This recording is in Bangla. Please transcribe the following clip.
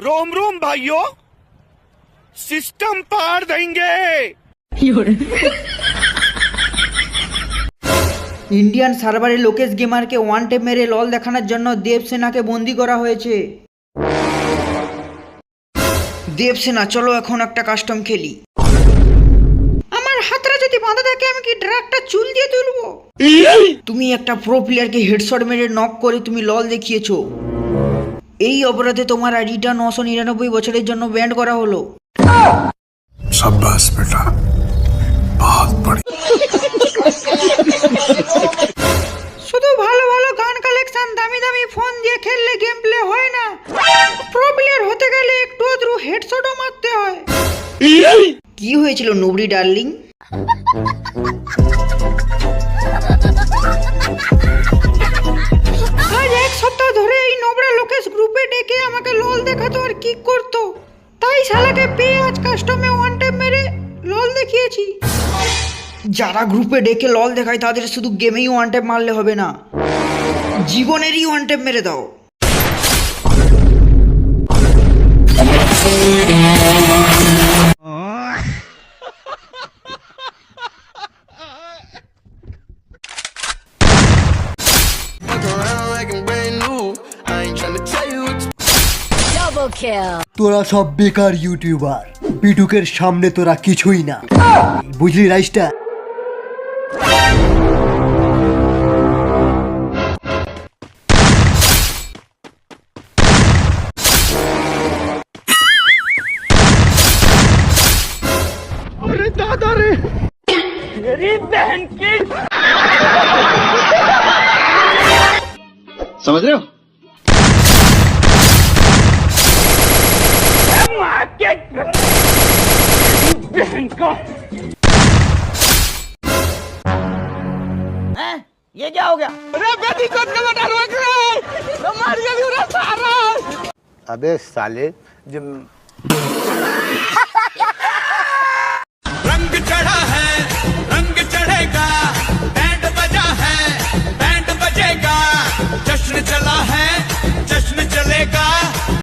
रोम रोम भाइयों, सिस्टम पार देंगे। ইন্ডিয়ান সার্ভারে লোকেশ গেমারকে ওয়ান টেপ মেরে লল দেখানোর জন্য দেবসেনাকে বন্দি করা হয়েছে। দেবসেনা, চলো এখন একটা কাস্টম খেলি। আমার হাতটা যদি বাঁধা থাকে আমি কি ড্রাগটা চুল দিয়ে তুলবো? তুমি একটা প্রো প্লেয়ারকে হেডশট মেরে নক করে তুমি লল দেখিয়েছো। এই অপরাধে তোমার আইডিটা 999 বছরের জন্য ব্যান্ড করা হলো। शाबाश बेटा, बहुत बढ़िया। শুধু ভালো ভালো গান কালেকশন, দামি দামি ফোন দিয়ে খেললে গেম প্লে হয় না। প্রো প্লেয়ার হতে গেলে একটু আধটু হেডশটও মারতে হয়। কি হয়েছিল নুবড়ি ডার্লিং? আজ এক সপ্তাহ ধরে এই নোবড়া লোকেশ গ্রুপে ডেকে আমাকে লল দেখাতো আর কিক করতো, তাই শালাকে পেয়ে আজ কাস্টমে ওয়ান টেপ মেরে লল দেখিয়েছি। যারা গ্রুপে ডেকে লল দেখায় তাদের শুধু গেমেই ওয়ান টেপ মারলে হবে না, জীবনেরই ওয়ান টেপ মেরে দাও। তোরা সব বেকার ইউটিউবার, বিটুকের সামনে তোরা কিছুই না, বুঝলি রাইসটা? अरे दादा रे, मेरी बहन की, समझ रहे हो? बहन का ये क्या हो गया? अरे बेटी को रोक रहे, मार गया सारा। अबे साले, जब